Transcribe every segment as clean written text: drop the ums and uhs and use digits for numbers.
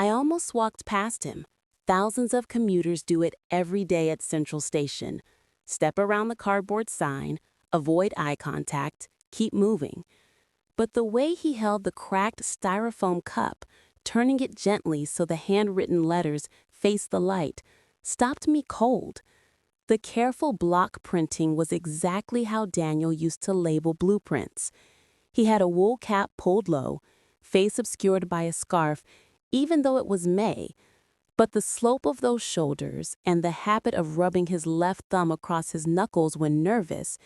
I almost walked past him. Thousands of commuters do it every day at Central Station. Step around the cardboard sign, avoid eye contact, keep moving. But the way he held the cracked styrofoam cup, turning it gently so the handwritten letters faced the light, stopped me cold. The careful block printing was exactly how Daniel used to label blueprints. He had a wool cap pulled low, face obscured by a scarf, even though it was May. But the slope of those shoulders and the habit of rubbing his left thumb across his knuckles when nervous,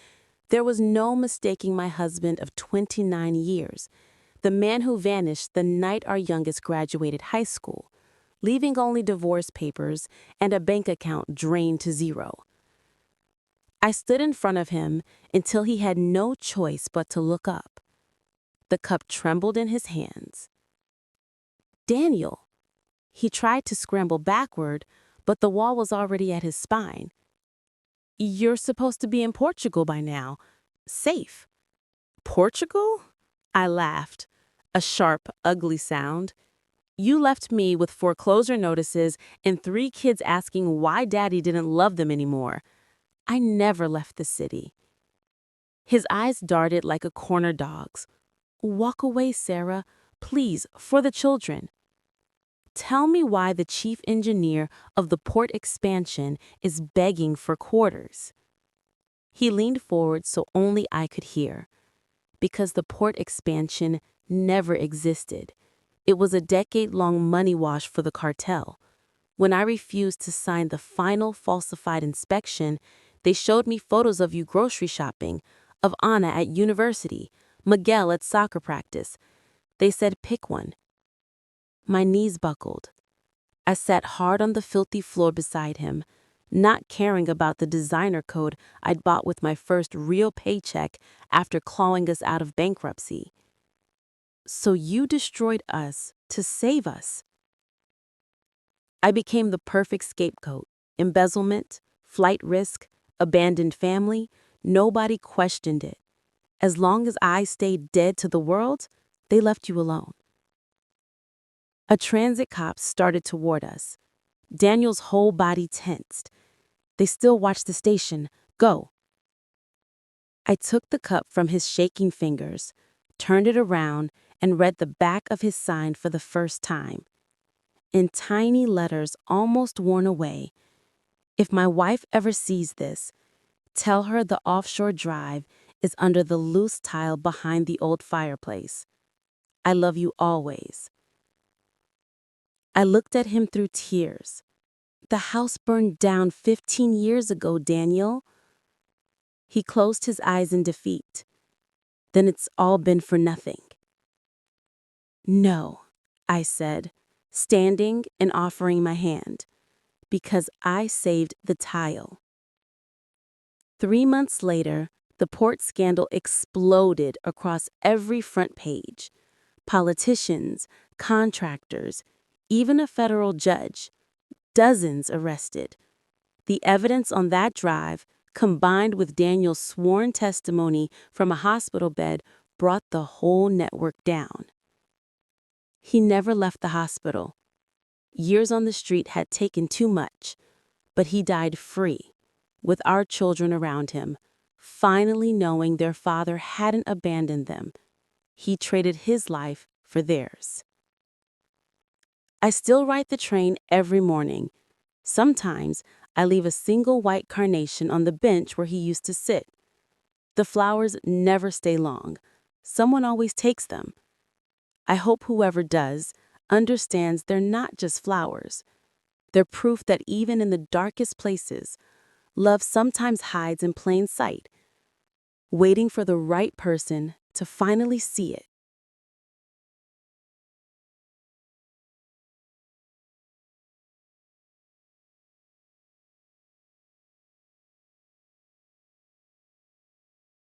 there was no mistaking my husband of 29 years, the man who vanished the night our youngest graduated high school, leaving only divorce papers and a bank account drained to zero. I stood in front of him until he had no choice but to look up. The cup trembled in his hands. Daniel. He tried to scramble backward, but the wall was already at his spine. You're supposed to be in Portugal by now. Safe. Portugal? I laughed. A sharp, ugly sound. You left me with foreclosure notices and 3 kids asking why Daddy didn't love them anymore. I never left the city. His eyes darted like a corner dog's. Walk away, Sarah. Please, for the children. Tell me why the chief engineer of the port expansion is begging for quarters. He leaned forward so only I could hear. Because the port expansion never existed. It was a decade-long money wash for the cartel. When I refused to sign the final falsified inspection, they showed me photos of you grocery shopping, of Anna at university, Miguel at soccer practice. They said pick one. My knees buckled. I sat hard on the filthy floor beside him, not caring about the designer coat I'd bought with my first real paycheck after clawing us out of bankruptcy. So you destroyed us to save us. I became the perfect scapegoat. Embezzlement, flight risk, abandoned family, nobody questioned it. As long as I stayed dead to the world, they left you alone. A transit cop started toward us. Daniel's whole body tensed. They still watched the station. Go. I took the cup from his shaking fingers, turned it around, and read the back of his sign for the first time. In tiny letters almost worn away, if my wife ever sees this, tell her the offshore drive is under the loose tile behind the old fireplace. I love you always. I looked at him through tears. The house burned down 15 years ago, Daniel. He closed his eyes in defeat. Then it's all been for nothing. No, I said, standing and offering my hand, because I saved the tile. 3 months later, the port scandal exploded across every front page. Politicians, contractors, even a federal judge. Dozens arrested. The evidence on that drive, combined with Daniel's sworn testimony from a hospital bed, brought the whole network down. He never left the hospital. Years on the street had taken too much, but he died free, with our children around him, finally knowing their father hadn't abandoned them. He traded his life for theirs. I still ride the train every morning. Sometimes I leave a single white carnation on the bench where he used to sit. The flowers never stay long. Someone always takes them. I hope whoever does understands they're not just flowers. They're proof that even in the darkest places, love sometimes hides in plain sight, waiting for the right person to finally see it.